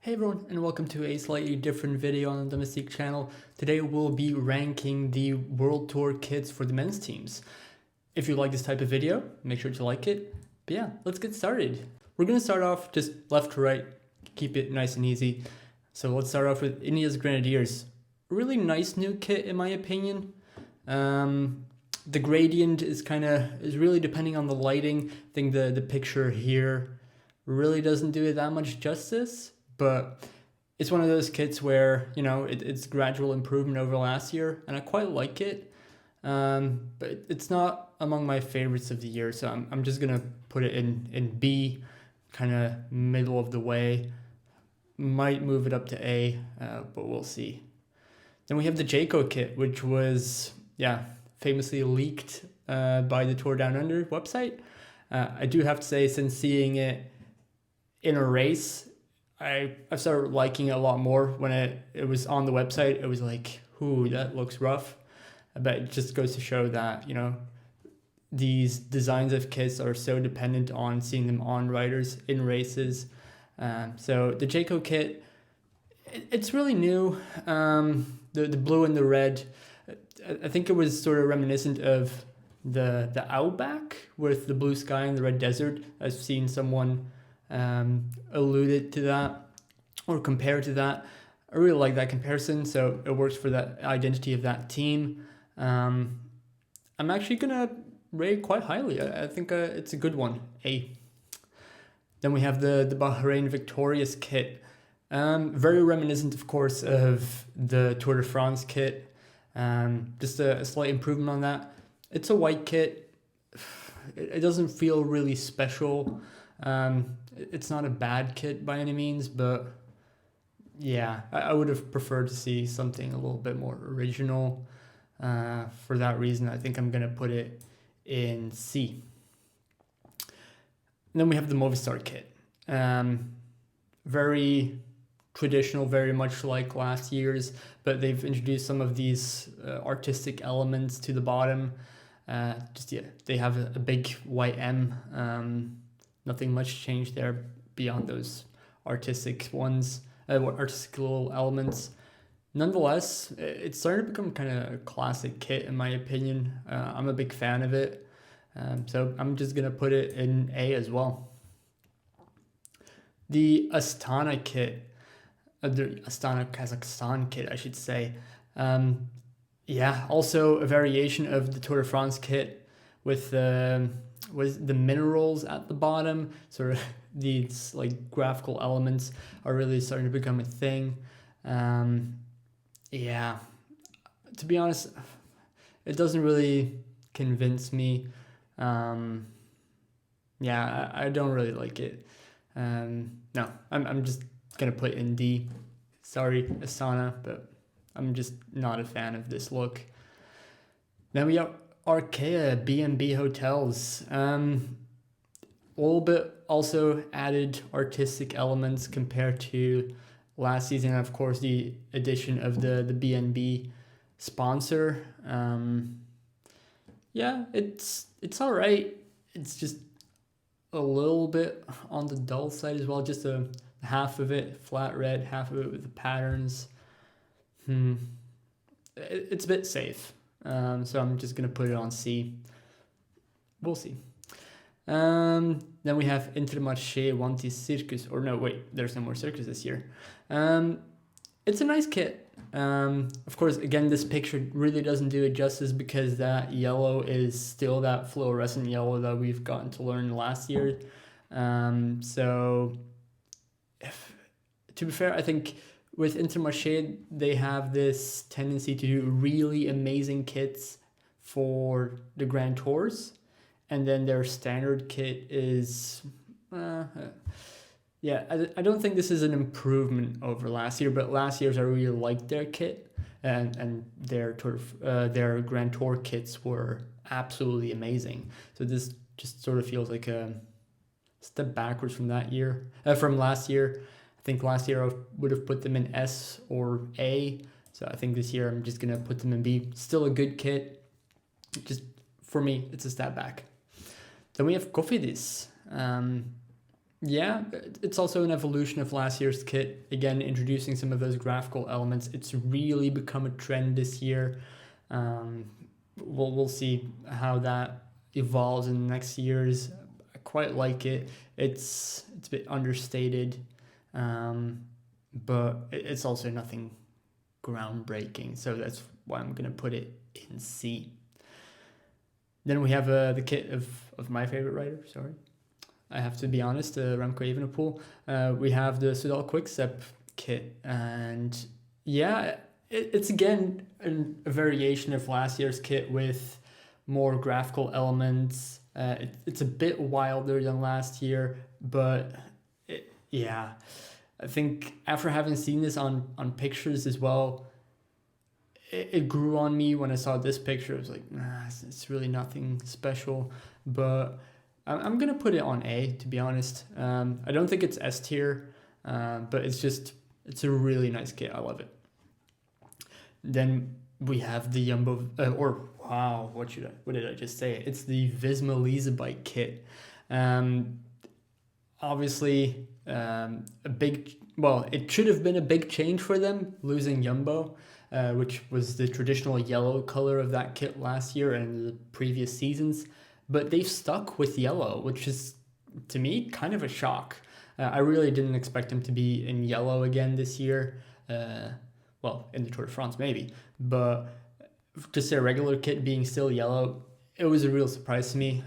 Hey everyone, and welcome to a slightly different video on the Domestique channel. Today we'll be ranking the World Tour kits for the men's teams. If you like this type of video, make sure to like it. But yeah, let's get started. We're going to start off just left to right, keep it nice and easy. So let's start off with INEOS Grenadiers. A really nice new kit in my opinion. The gradient is really depending on the lighting. I think the picture here really doesn't do it that much justice. But it's one of those kits where, you know, it's gradual improvement over last year, and I quite like it. But it's not among my favorites of the year, so I'm just going to put it in B, kind of middle of the way. Might move it up to A, but we'll see. Then we have the Jayco kit, which was, famously leaked by the Tour Down Under website. I do have to say, since seeing it in a race, I started liking it a lot more. When it was on the website, it was like, ooh, that looks rough. But it just goes to show that, you know, these designs of kits are so dependent on seeing them on riders in races. So the Jayco kit, it's really new. The blue and the red, I think it was sort of reminiscent of the Outback with the blue sky and the red desert. I've seen someone alluded to that or compared to that. I really like that comparison, so it works for that identity of that team. I'm actually gonna rate quite highly. I think it's a good one, A. Then we have the Bahrein Victorious kit, very reminiscent, of course, of the Tour de France kit. Just a slight improvement on that. It's a white kit. It doesn't feel really special. It's not a bad kit by any means, but yeah, I would have preferred to see something a little bit more original. For that reason, I think I'm going to put it in C. And then we have the Movistar kit. Very traditional, very much like last year's, but they've introduced some of these artistic elements to the bottom. They have a big white M. Nothing much changed there beyond those artistic ones, artistic little elements. Nonetheless, it's starting to become kind of a classic kit in my opinion. I'm a big fan of it, so I'm just gonna put it in A as well. The Astana kit, the Astana Qazaqstan kit, I should say. Also a variation of the Tour de France kit with the minerals at the bottom. Sort of these like graphical elements are really starting to become a thing. To be honest, it doesn't really convince me. I don't really like it. No, I'm just gonna put it in D. Sorry, Astana, but I'm just not a fan of this look. Then we have Arkea B&B Hotels. A little bit also added artistic elements compared to last season. And of course, the addition of the B&B sponsor. It's all right. It's just a little bit on the dull side as well. Just half of it flat red, half of it with the patterns. It's a bit safe. So I'm just going to put it on C. We'll see. Then we have Intermarche Wanty Circus. Or no, wait, there's no more Circus this year. It's a nice kit. Of course, again, this picture really doesn't do it justice because that yellow is still that fluorescent yellow that we've gotten to learn last year. To be fair, I think with Intermarche, they have this tendency to do really amazing kits for the Grand Tours. And then their standard kit is... I don't think this is an improvement over last year, but last year's I really liked their kit. And their Grand Tour kits were absolutely amazing. So this just sort of feels like a step backwards from last year. I think last year I would have put them in S or A. So I think this year I'm just going to put them in B. Still a good kit. Just for me, it's a step back. Then we have Cofidis. yeah, it's also an evolution of last year's kit. Again, introducing some of those graphical elements. It's really become a trend this year. We'll see how that evolves in the next years. I quite like it. It's a bit understated, but it's also nothing groundbreaking. So that's why I'm gonna put it in C. Then we have the kit of my favorite writer. Sorry, I have to be honest. Remco Evenepoel. We have the Soudal Quickstep kit, and yeah, it's again a variation of last year's kit with more graphical elements. It's a bit wilder than last year, but yeah, I think after having seen this on pictures as well, it grew on me when I saw this picture. I was like, nah, it's really nothing special, but I'm gonna put it on A, to be honest. I don't think it's S tier, but it's a really nice kit. I love it. Then we have the Jumbo, what did I just say? It's the Visma Lease bike kit. Obviously, it should have been a big change for them, losing Jumbo, which was the traditional yellow color of that kit last year and the previous seasons. But they've stuck with yellow, which is, to me, kind of a shock. I really didn't expect them to be in yellow again this year. In the Tour de France maybe, but just their regular kit being still yellow, it was a real surprise to me.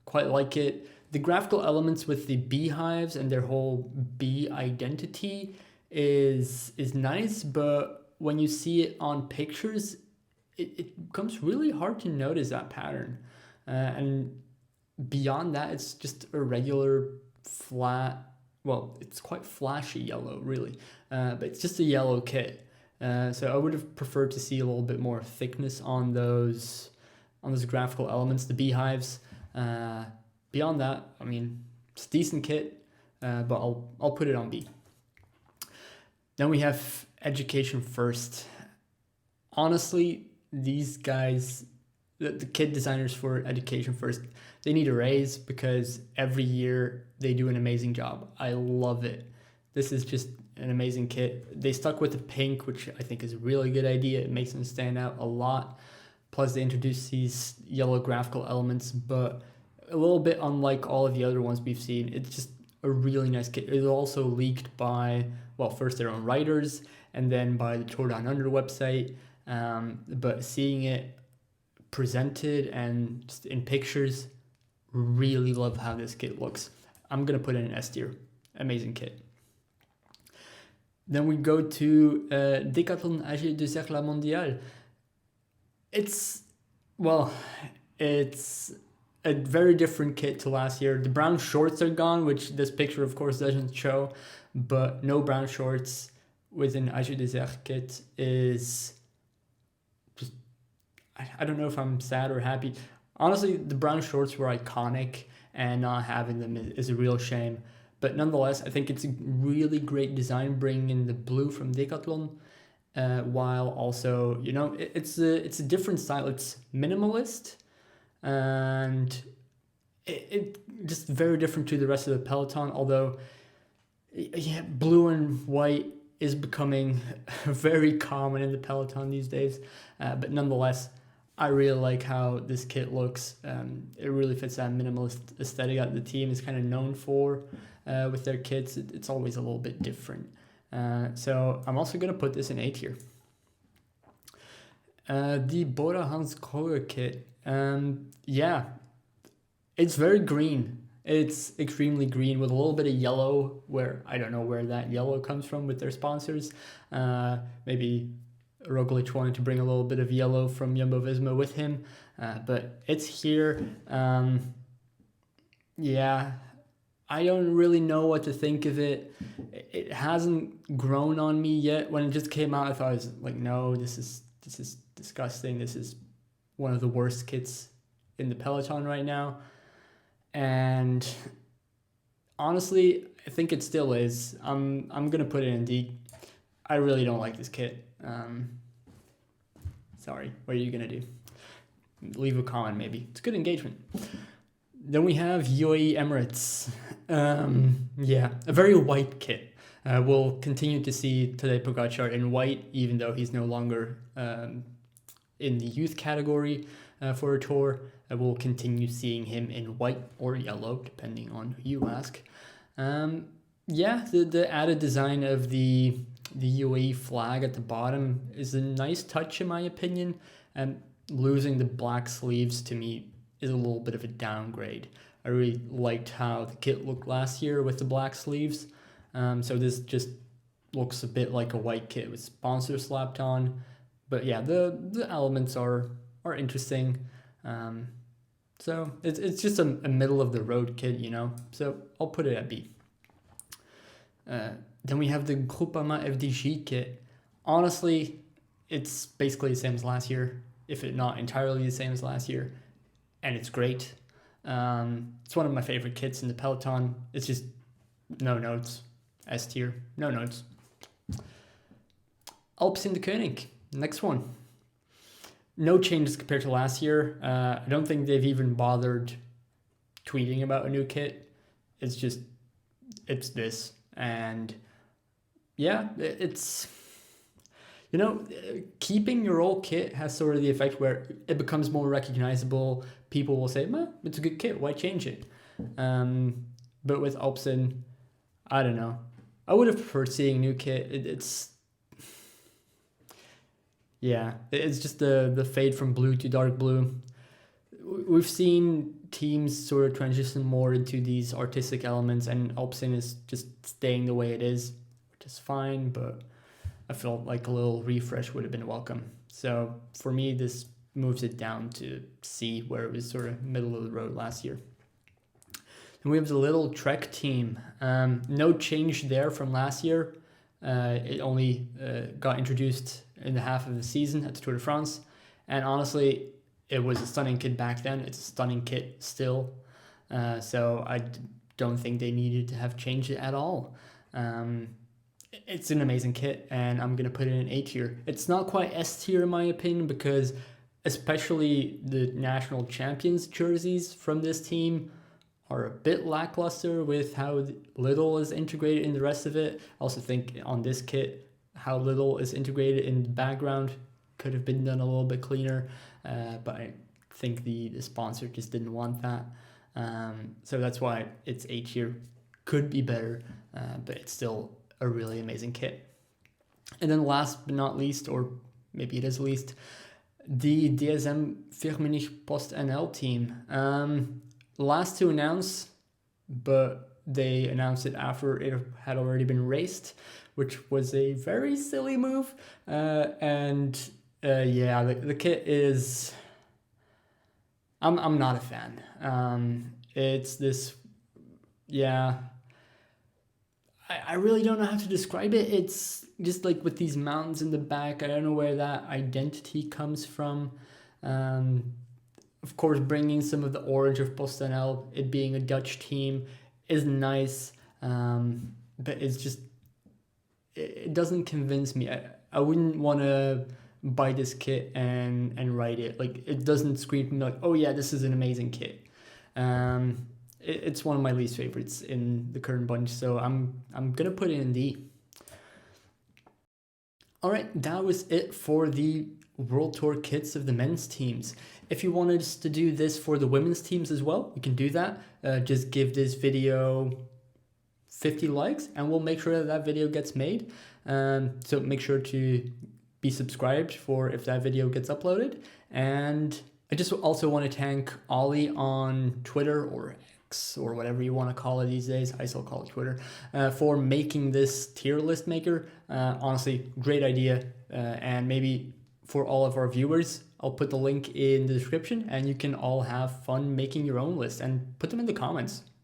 Quite like it. The graphical elements with the beehives and their whole bee identity is nice, but when you see it on pictures, it becomes really hard to notice that pattern. And beyond that, it's just a regular flat, it's quite flashy yellow, really, but it's just a yellow kit. So I would have preferred to see a little bit more thickness on those graphical elements, the beehives. Beyond that, I mean, it's a decent kit, but I'll put it on B. Then we have Education First. Honestly, these guys, the kit designers for Education First, they need a raise because every year they do an amazing job. I love it. This is just an amazing kit. They stuck with the pink, which I think is a really good idea. It makes them stand out a lot. Plus they introduced these yellow graphical elements, but a little bit unlike all of the other ones we've seen. It's just a really nice kit. It was also leaked by, first their own writers and then by the Tour Down Under website. But seeing it presented and just in pictures, really love how this kit looks. I'm gonna put it in S tier. Amazing kit. Then we go to Decathlon AG Desert La Mondiale. It's a very different kit to last year. The brown shorts are gone, which this picture of course doesn't show, but no brown shorts within AG Desert kit is just, I don't know if I'm sad or happy. Honestly, the brown shorts were iconic and not having them is a real shame. But nonetheless, I think it's a really great design, bringing in the blue from Decathlon, while also, it's a different style. It's minimalist, and it just very different to the rest of the peloton. Although, yeah, blue and white is becoming very common in the peloton these days. But nonetheless, I really like how this kit looks. It really fits that minimalist aesthetic that the team is kind of known for. With their kits, it's always a little bit different. So I'm also going to put this in A tier. The Bora Hansgrohe kit. It's very green. It's extremely green with a little bit of yellow, where I don't know where that yellow comes from with their sponsors. Maybe Roglic wanted to bring a little bit of yellow from Jumbo-Visma with him, but it's here. I don't really know what to think of it. It hasn't grown on me yet. When it just came out, I thought, it was like, no, this is disgusting. This is one of the worst kits in the peloton right now. And honestly, I think it still is. I'm gonna put it in D. I really don't like this kit. Sorry, what are you gonna do? Leave a comment maybe. It's good engagement. Then we have UAE Emirates. Yeah, a very white kit. We'll continue to see Tadej Pogacar in white, even though he's no longer in the youth category for a tour. We'll continue seeing him in white or yellow, depending on who you ask. Yeah, the added design of the UAE flag at the bottom is a nice touch in my opinion, and losing the black sleeves to me is a little bit of a downgrade. I really liked how the kit looked last year with the black sleeves, so this just looks a bit like a white kit with sponsor slapped on. But yeah, the elements are interesting. So it's just a middle of the road kit, you know. So I'll put it at B. Then we have the Groupama FDJ kit. Honestly, it's basically the same as last year, if it not entirely the same as last year, and it's great. It's one of my favorite kits in the peloton. It's just no notes, S tier, no notes. Alpecin Deceuninck, next one. No changes compared to last year. I don't think they've even bothered tweeting about a new kit. It's this. And yeah, it's, you know, keeping your old kit has sort of the effect where it becomes more recognizable. People will say, it's a good kit, why change it? But with Alpecin, I don't know. I would have preferred seeing a new kit. It's just the fade from blue to dark blue. We've seen teams sort of transition more into these artistic elements, and Alpecin is just staying the way it is, which is fine, but I felt like a little refresh would have been welcome. So for me, this moves it down to C, where it was sort of middle of the road last year. And we have the Lidl Trek team. No change there from last year. It only got introduced in the half of the season at the Tour de France. And honestly, it was a stunning kit back then. It's a stunning kit still. So I don't think they needed to have changed it at all. It's an amazing kit, and I'm going to put it in A tier. It's not quite S tier in my opinion, because especially the national champions jerseys from this team are a bit lackluster with how Lidl is integrated in the rest of it. I also think on this kit, how Lidl is integrated in the background could have been done a little bit cleaner, but I think the sponsor just didn't want that. So that's why it's A tier. Could be better, but it's still a really amazing kit. And then last but not least, or maybe it is least, the dsm-firmenich PostNL team. Last to announce, but they announced it after it had already been raced, which was a very silly move. Yeah, the kit is, I'm not a fan. It's this, yeah, I really don't know how to describe it. It's just like with these mountains in the back. I don't know where that identity comes from. Of course, bringing some of the orange of PostNL, it being a Dutch team, is nice. But it's just, it doesn't convince me. I wouldn't want to buy this kit and ride it. Like, it doesn't scream to me like, oh yeah, this is an amazing kit. It's one of my least favorites in the current bunch, so I'm gonna put it in D. All right, that was it for the World Tour kits of the men's teams. If you wanted us to do this for the women's teams as well, we can do that. Just give this video 50 likes and we'll make sure that video gets made. So make sure to be subscribed for if that video gets uploaded. And I just also want to thank Ollie on Twitter, or X, or whatever you want to call it these days. I still call it Twitter, for making this tier list maker. Honestly, great idea. And maybe for all of our viewers, I'll put the link in the description and you can all have fun making your own list and put them in the comments.